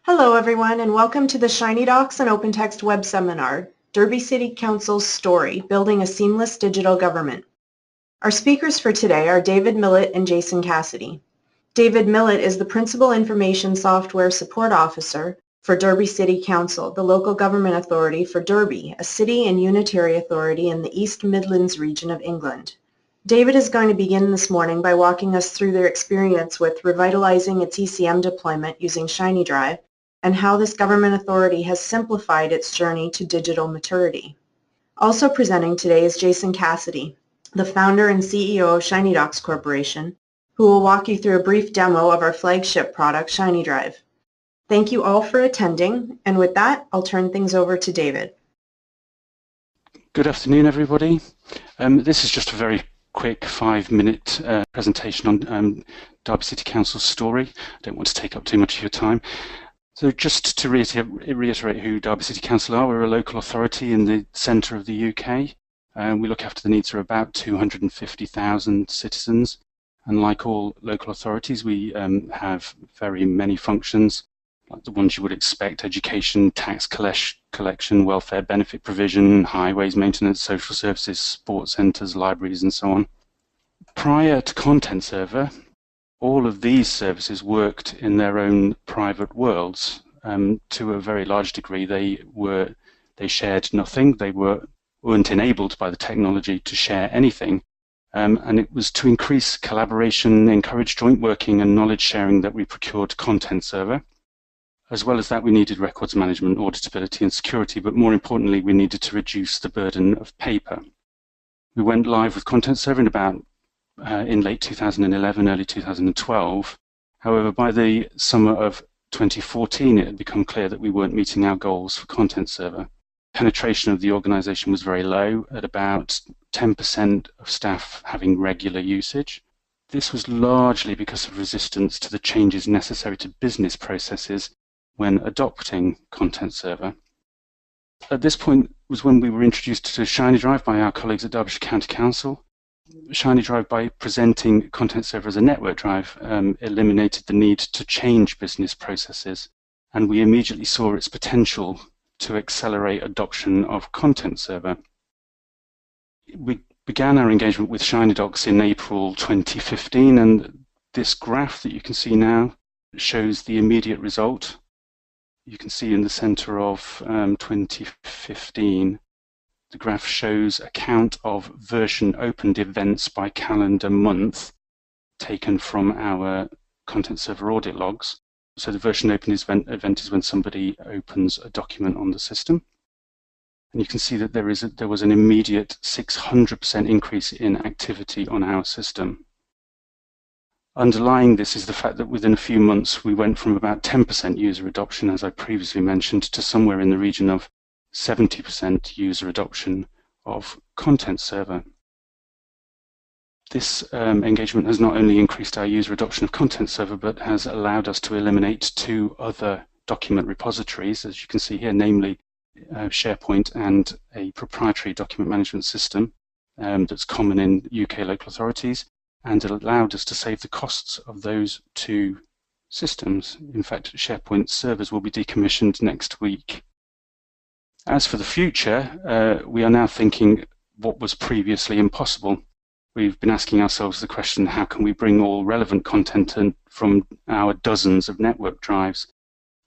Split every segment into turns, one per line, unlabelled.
Hello everyone and welcome to the Shinydocs and OpenText web seminar, Derby City Council's Story, Building a Seamless Digital Government. Our speakers for today are David Millett and Jason Cassidy. David Millett is the Principal Information Software Support Officer for Derby City Council, the local government authority for Derby, a city and unitary authority in the East Midlands region of England. David is going to begin this morning by walking us through their experience with revitalizing its ECM deployment using Shinydrive and how this government authority has simplified its journey to digital maturity. Also presenting today is Jason Cassidy, the founder and CEO of Shinydocs Corporation, who will walk you through a brief demo of our flagship product, Shinydrive. Thank you all for attending, and with that, I'll turn things over to David.
Good afternoon, everybody. This is just a very quick 5-minute presentation on Derby City Council's story. I don't want to take up too much of your time. So just to reiterate who Derby City Council are, we're a local authority in the centre of the UK. We look after the needs of about 250,000 citizens. And like all local authorities, we have very many functions, like the ones you would expect: education, tax collection, welfare benefit provision, highways maintenance, social services, sports centres, libraries, and so on. Prior to Content Server, all of these services worked in their own private worlds. To a very large degree, they shared nothing. They weren't enabled by the technology to share anything. And it was to increase collaboration, encourage joint working and knowledge sharing that we procured Content Server. As well as that, we needed records management, auditability and security, but more importantly, we needed to reduce the burden of paper. We went live with Content Server in late 2011, early 2012. However, by the summer of 2014, it had become clear that we weren't meeting our goals for Content Server. Penetration of the organization was very low, at about 10% of staff having regular usage. This was largely because of resistance to the changes necessary to business processes when adopting Content Server. At this point was when we were introduced to Shinydrive by our colleagues at Derbyshire County Council. Shinydrive, by presenting Content Server as a network drive, eliminated the need to change business processes, and we immediately saw its potential to accelerate adoption of Content Server. We began our engagement with Shinydocs in April 2015, and this graph that you can see now shows the immediate result. You can see in the center of 2015, the graph shows a count of version opened events by calendar month taken from our Content Server audit logs. So the version opened event is when somebody opens a document on the system. And you can see that there was an immediate 600% increase in activity on our system. Underlying this is the fact that within a few months we went from about 10% user adoption, as I previously mentioned, to somewhere in the region of 70% user adoption of Content Server. This engagement has not only increased our user adoption of Content Server, but has allowed us to eliminate 2 other document repositories, as you can see here, namely SharePoint and a proprietary document management system that's common in UK local authorities, and it allowed us to save the costs of those 2 systems. In fact, SharePoint servers will be decommissioned next week. As for the future, we are now thinking what was previously impossible. We've been asking ourselves the question, how can we bring all relevant content from our dozens of network drives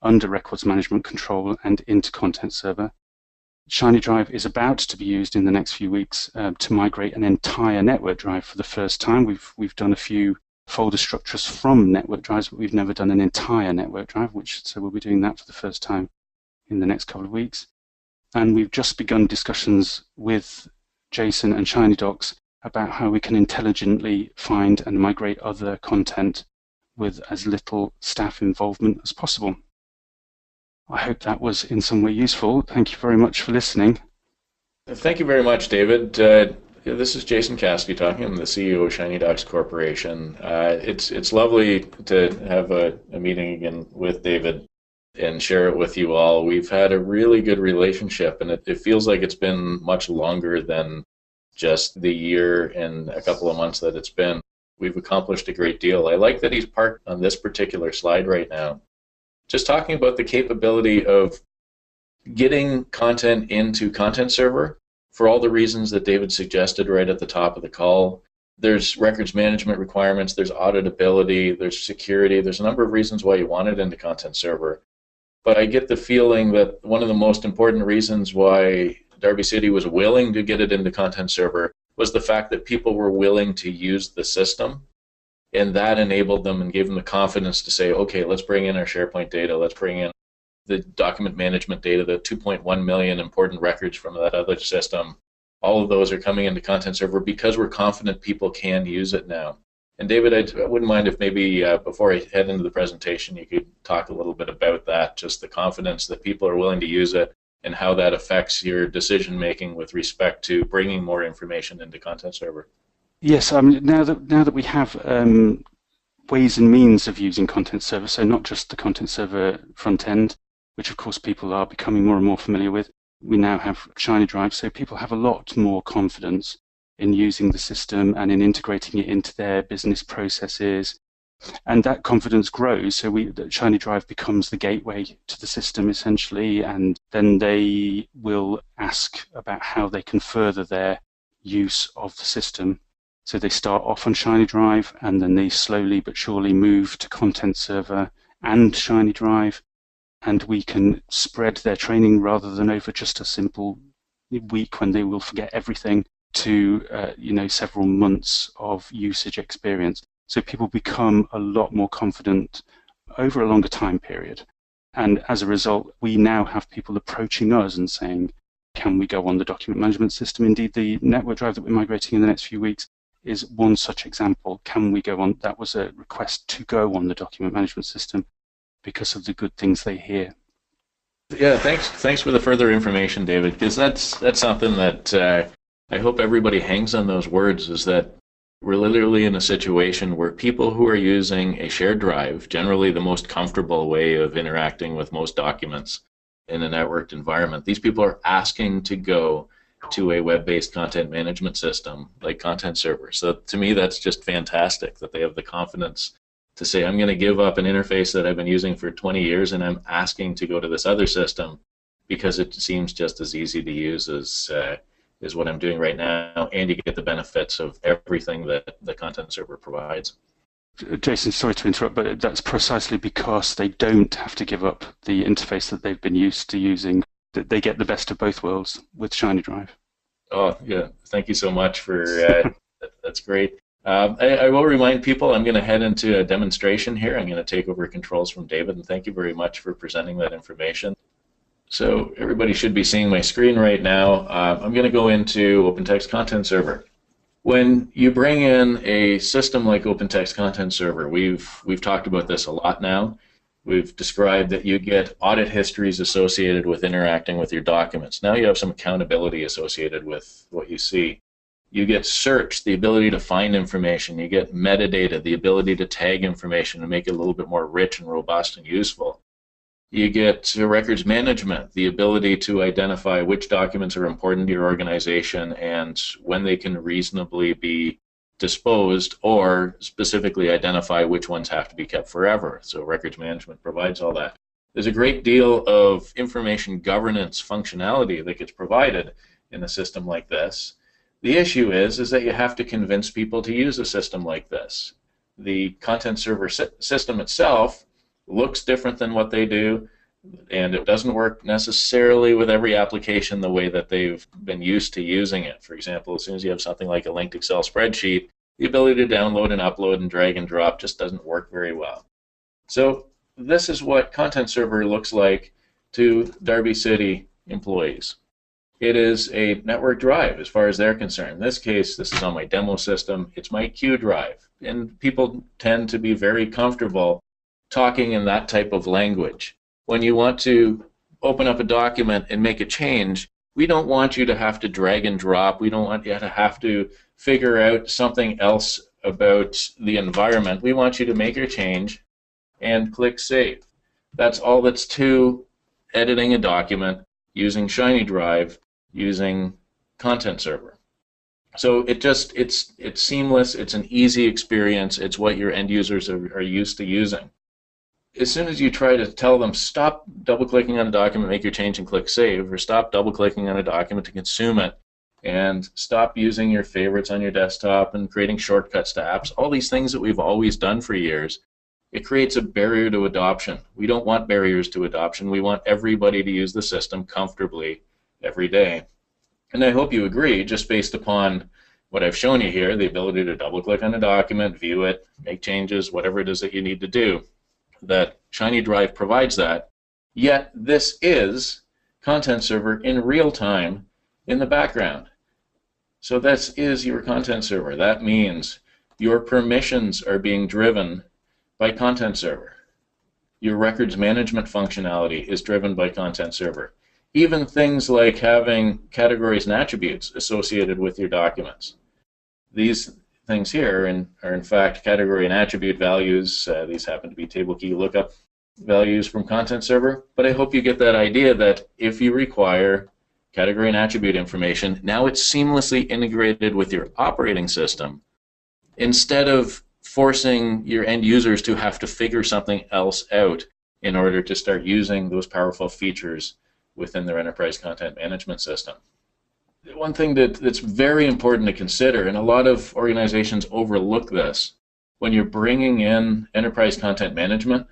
under records management control and into Content Server? Shinydrive is about to be used in the next few weeks to migrate an entire network drive for the first time. We've done a few folder structures from network drives, but we've never done an entire network drive, so we'll be doing that for the first time in the next couple of weeks. And we've just begun discussions with Jason and Shinydocs about how we can intelligently find and migrate other content with as little staff involvement as possible. I hope that was in some way useful. Thank you very much for listening.
Thank you very much, David. This is Jason Cassidy talking. I'm the CEO of Shinydocs Corporation. It's lovely to have a meeting again with David and share it with you all. We've had a really good relationship, and it feels like it's been much longer than just the year and a couple of months that it's been. We've accomplished a great deal. I like that he's parked on this particular slide right now just talking about the capability of getting content into Content Server for all the reasons that David suggested right at the top of the call. There's records management requirements, there's auditability, there's security, there's a number of reasons why you want it into Content Server. But I get the feeling that one of the most important reasons why Derby City was willing to get it into Content Server was the fact that people were willing to use the system, and that enabled them and gave them the confidence to say, okay, let's bring in our SharePoint data, let's bring in the document management data, the 2.1 million important records from that other system. All of those are coming into Content Server because we're confident people can use it now. And David, I wouldn't mind if maybe before I head into the presentation, you could talk a little bit about that, just the confidence that people are willing to use it and how that affects your decision making with respect to bringing more information into Content Server.
Yes, now that we have ways and means of using Content Server, so not just the Content Server front end, which of course people are becoming more and more familiar with, we now have Shinydrive, so people have a lot more confidence in using the system and in integrating it into their business processes. And that confidence grows, so Shinydrive becomes the gateway to the system essentially, and then they will ask about how they can further their use of the system. So they start off on Shinydrive, and then they slowly but surely move to Content Server and Shinydrive, and we can spread their training rather than over just a simple week when they will forget everything to several months of usage experience. So people become a lot more confident over a longer time period. And as a result, we now have people approaching us and saying, can we go on the document management system? Indeed, the network drive that we're migrating in the next few weeks is one such example. Can we go on? That was a request to go on the document management system because of the good things they hear.
Yeah, thanks for the further information, David, because that's something that I hope everybody hangs on those words, is that we're literally in a situation where people who are using a shared drive, generally the most comfortable way of interacting with most documents in a networked environment, these people are asking to go to a web-based content management system like Content Server. So to me, that's just fantastic that they have the confidence to say, I'm going to give up an interface that I've been using for 20 years and I'm asking to go to this other system because it seems just as easy to use as what I'm doing right now, and you get the benefits of everything that the Content Server provides.
Jason, sorry to interrupt, but that's precisely because they don't have to give up the interface that they've been used to using. They get the best of both worlds with Shinydrive.
Oh, yeah. Thank you so much for that's great. I will remind people I'm going to head into a demonstration here. I'm going to take over controls from David, and thank you very much for presenting that information. So everybody should be seeing my screen right now. I'm going to go into OpenText Content Server. When you bring in a system like OpenText Content Server, we've talked about this a lot now. We've described that you get audit histories associated with interacting with your documents. Now you have some accountability associated with what you see. You get search, the ability to find information. You get metadata, the ability to tag information and make it a little bit more rich and robust and useful. You get records management, the ability to identify which documents are important to your organization and when they can reasonably be disposed, or specifically identify which ones have to be kept forever. So records management provides all that. There's a great deal of information governance functionality that gets provided in a system like this. The issue is that you have to convince people to use a system like this. The Content Server system itself looks different than what they do, and it doesn't work necessarily with every application the way that they've been used to using it. For example, as soon as you have something like a linked Excel spreadsheet, the ability to download and upload and drag and drop just doesn't work very well. So this is what Content Server looks like to Derby City employees. It is a network drive as far as they're concerned. In this case, this is on my demo system. It's my Q drive, and people tend to be very comfortable talking in that type of language. When you want to open up a document and make a change, we don't want you to have to drag and drop. We don't want you to have to figure out something else about the environment. We want you to make your change and click Save. That's all that's to editing a document using Shinydrive, using Content Server. So it's seamless. It's an easy experience. It's what your end users are used to using. as soon as you try to tell them, stop double-clicking on a document, make your change and click save, or stop double-clicking on a document to consume it, and stop using your favorites on your desktop and creating shortcuts to apps, all these things that we've always done for years, it creates a barrier to adoption. We don't want barriers to adoption. We want everybody to use the system comfortably every day. And I hope you agree, just based upon what I've shown you here, the ability to double-click on a document, view it, make changes, whatever it is that you need to do, that Shinydrive provides that. Yet this is Content Server in real time in the background. So this is your Content Server. That means your permissions are being driven by Content Server. Your records management functionality is driven by Content Server. Even things like having categories and attributes associated with your documents. These things here are in fact category and attribute values. These happen to be table key lookup values from Content Server. But I hope you get that idea that if you require category and attribute information, now it's seamlessly integrated with your operating system instead of forcing your end users to have to figure something else out in order to start using those powerful features within their enterprise content management system. One thing that's very important to consider, and a lot of organizations overlook this, when you're bringing in enterprise content management,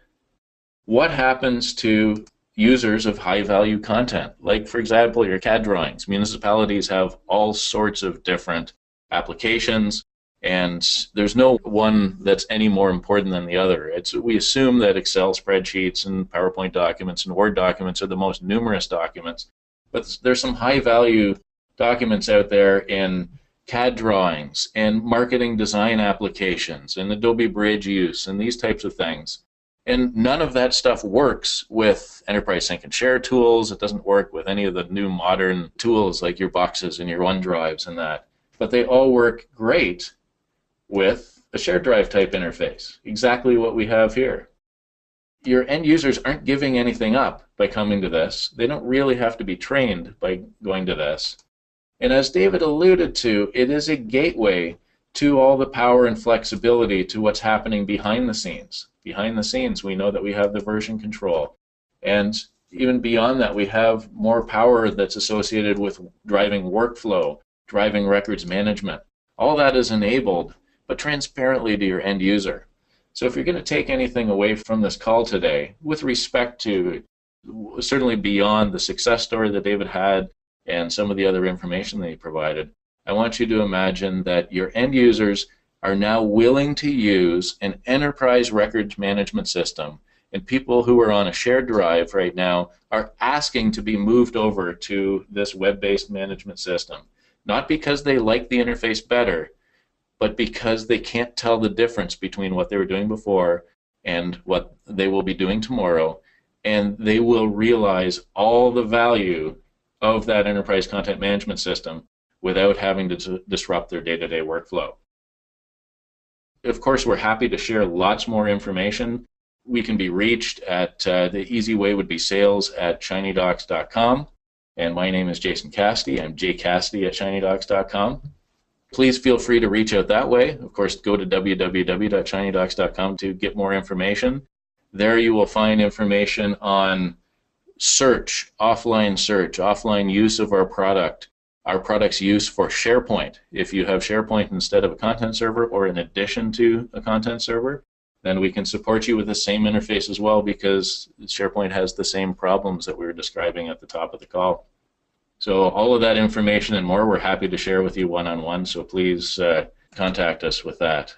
what happens to users of high-value content? Like, for example, your CAD drawings. Municipalities have all sorts of different applications, and there's no one that's any more important than the other. We assume that Excel spreadsheets and PowerPoint documents and Word documents are the most numerous documents, but there's some high-value documents out there in CAD drawings and marketing design applications and Adobe Bridge use and these types of things. And none of that stuff works with Enterprise Sync and Share tools. It doesn't work with any of the new modern tools like your Boxes and your OneDrives and that. But they all work great with a shared drive type interface, exactly what we have here. Your end users aren't giving anything up by coming to this. They don't really have to be trained by going to this. And as David alluded to, it is a gateway to all the power and flexibility to what's happening behind the scenes. Behind the scenes, we know that we have the version control. And even beyond that, we have more power that's associated with driving workflow, driving records management. All that is enabled, but transparently to your end user. So if you're going to take anything away from this call today, with respect to certainly beyond the success story that David had and some of the other information that he provided, I want you to imagine that your end users are now willing to use an enterprise records management system, and people who are on a shared drive right now are asking to be moved over to this web-based management system, not because they like the interface better, but because they can't tell the difference between what they were doing before and what they will be doing tomorrow, and they will realize all the value of that enterprise content management system without having to disrupt their day-to-day workflow. Of course, we're happy to share lots more information. We can be reached at, the easy way would be sales@shinydocs.com. And my name is Jason Cassidy. I'm jcassidy@shinydocs.com. Please feel free to reach out that way. Of course, go to www.shinydocs.com to get more information. There you will find information on search, offline use of our product's use for SharePoint. If you have SharePoint instead of a content server or in addition to a content server, then we can support you with the same interface as well, because SharePoint has the same problems that we were describing at the top of the call. So all of that information and more we're happy to share with you one-on-one, so please contact us with that.